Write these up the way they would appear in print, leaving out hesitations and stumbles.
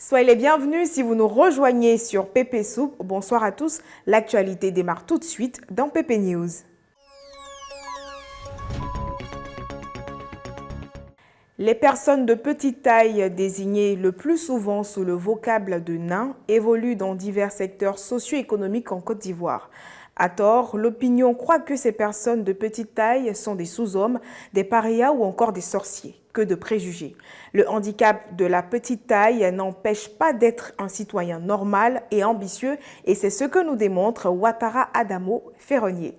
Soyez les bienvenus si vous nous rejoignez sur Pépé Soup. Bonsoir à tous, l'actualité démarre tout de suite dans Pépé News. Les personnes de petite taille, désignées le plus souvent sous le vocable de nains, évoluent dans divers secteurs socio-économiques en Côte d'Ivoire. À tort, l'opinion croit que ces personnes de petite taille sont des sous-hommes, des parias ou encore des sorciers. Que de préjugés. Le handicap de la petite taille n'empêche pas d'être un citoyen normal et ambitieux, et c'est ce que nous démontre Ouattara Adamo Ferronnier.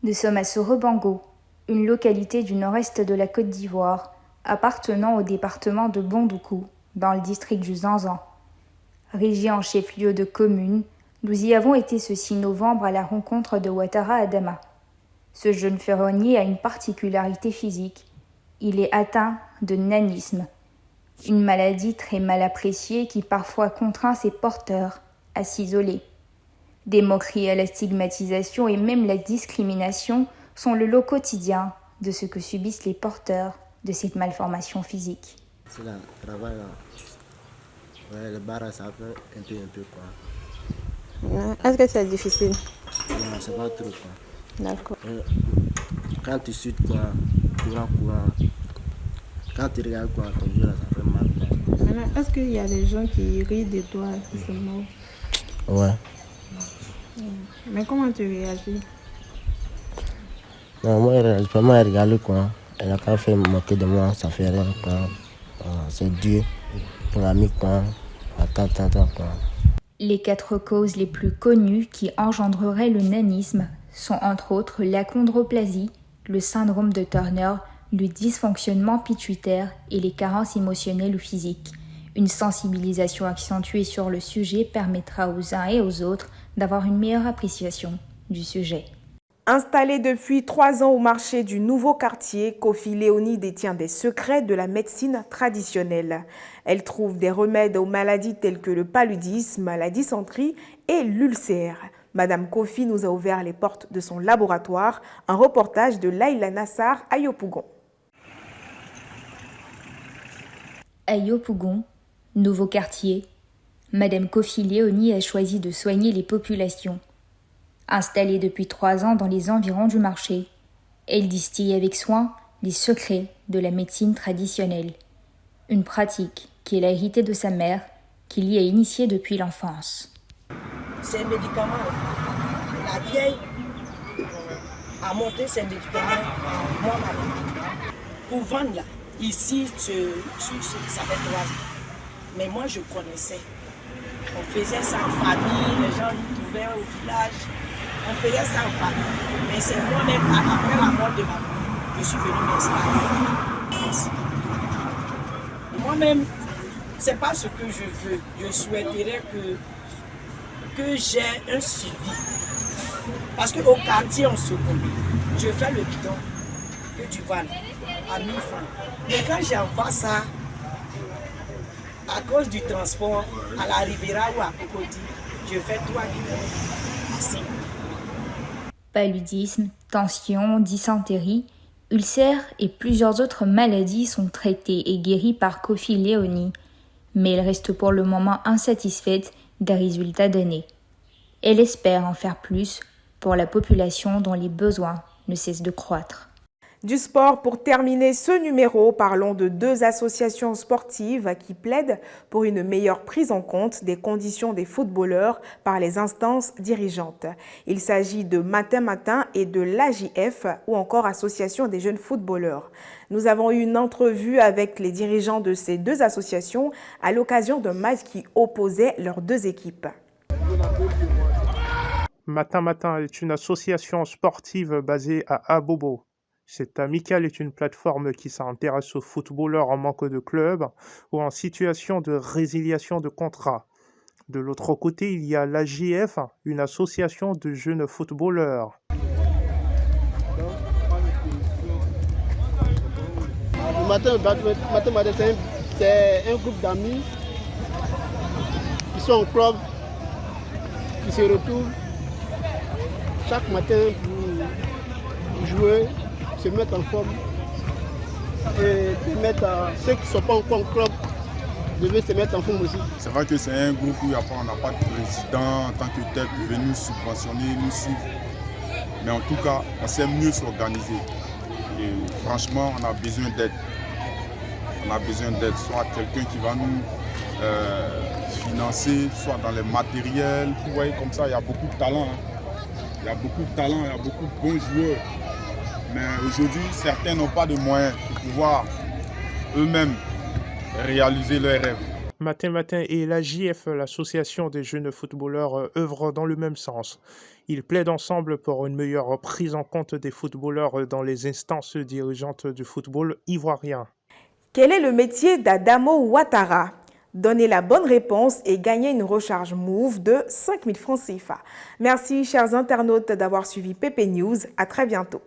Nous sommes à Sorobango, une localité du nord-est de la Côte d'Ivoire, appartenant au département de Bondoukou, dans le district du Zanzan. Régie en chef-lieu de commune, nous y avons été ce 6 novembre à la rencontre de Ouattara Adama. Ce jeune ferronnier a une particularité physique. Il est atteint de nanisme, une maladie très mal appréciée qui parfois contraint ses porteurs à s'isoler. Des moqueries à la stigmatisation et même la discrimination sont le lot quotidien de ce que subissent les porteurs de cette malformation physique. C'est le travail là. Ouais, le bar, ça fait un peu quoi. Est-ce que c'est difficile? Non, c'est pas trop quoi. D'accord. Quand tu sautes quoi, courant. Quand tu regardes quoi, ton jeu là, ça fait mal quoi. Maintenant, est-ce qu'il y a des gens qui rient de toi seulement? Ouais. Mais comment tu réagis? Non, moi, je peux pas regarder quoi. Elle a qu'à faire moquer de moi, ça fait rien quoi. C'est Dieu pour l'ami quoi. Attends quoi. Les 4 causes les plus connues qui engendreraient le nanisme sont entre autres l'achondroplasie, le syndrome de Turner, le dysfonctionnement pituitaire et les carences émotionnelles ou physiques. Une sensibilisation accentuée sur le sujet permettra aux uns et aux autres d'avoir une meilleure appréciation du sujet. Installée depuis 3 ans au marché du nouveau quartier, Kofi Léonie détient des secrets de la médecine traditionnelle. Elle trouve des remèdes aux maladies telles que le paludisme, la dysenterie et l'ulcère. Madame Kofi nous a ouvert les portes de son laboratoire. Un reportage de Laïla Nassar à Yopougon. À Yopougon, nouveau quartier, Madame Kofi Léonie a choisi de soigner les populations. Installée depuis 3 ans dans les environs du marché, elle distille avec soin les secrets de la médecine traditionnelle. Une pratique qu'elle a héritée de sa mère, qui l'y a initiée depuis l'enfance. Ces médicaments, la vieille a monté ces médicaments moi pour vendre là. Ici, ça fait 3 ans. Mais moi, je connaissais. On faisait ça en famille, les gens nous trouvaient au village. On faisait ça en famille. Mais c'est moi-même, après la mort de ma mère, je suis venue m'installer. Moi-même, c'est pas ce que je veux. Je souhaiterais que j'ai un suivi. Parce qu'au quartier, on se connaît. Je fais le bidon que tu vois là, à 1000 francs. Mais quand j'envoie ça, à cause du transport, à la Riviera ou à Cocody, je fais 3 bidons ici. Paludisme, tension, dysenterie, ulcères et plusieurs autres maladies sont traitées et guéries par Kofi Léonie, mais elle reste pour le moment insatisfaite des résultats donnés. Elle espère en faire plus pour la population dont les besoins ne cessent de croître. Du sport, pour terminer ce numéro, parlons de 2 associations sportives qui plaident pour une meilleure prise en compte des conditions des footballeurs par les instances dirigeantes. Il s'agit de Matin et de l'AJF ou encore Association des jeunes footballeurs. Nous avons eu une entrevue avec les dirigeants de ces 2 associations à l'occasion d'un match qui opposait leurs 2 équipes. Matin est une association sportive basée à Abobo. Cette amicale est une plateforme qui s'intéresse aux footballeurs en manque de club ou en situation de résiliation de contrat. De l'autre côté, il y a l'AJF, une association de jeunes footballeurs. Matin, c'est un groupe d'amis qui sont en club, qui se retrouvent chaque matin pour jouer, se mettre en forme et permettre à ceux qui ne sont pas encore en club devait se mettre en forme aussi. C'est vrai que c'est un groupe où on n'a pas de président en tant que tel qui veut nous subventionner, nous suivre. Mais en tout cas, on sait mieux s'organiser. Et franchement, on a besoin d'aide. On a besoin d'aide, soit quelqu'un qui va nous financer, soit dans les matériels. Vous voyez, comme ça, il y a beaucoup de talent. Il y a beaucoup de talent, il y a beaucoup de bons joueurs. Mais aujourd'hui, certains n'ont pas de moyens pour pouvoir eux-mêmes réaliser leurs rêves. Matin et l'AJF, l'association des jeunes footballeurs, œuvrent dans le même sens. Ils plaident ensemble pour une meilleure prise en compte des footballeurs dans les instances dirigeantes du football ivoirien. Quel est le métier d'Adamo Ouattara? Donnez la bonne réponse et gagnez une recharge Move de 5 000 francs CFA. Merci chers internautes d'avoir suivi PP News. À très bientôt.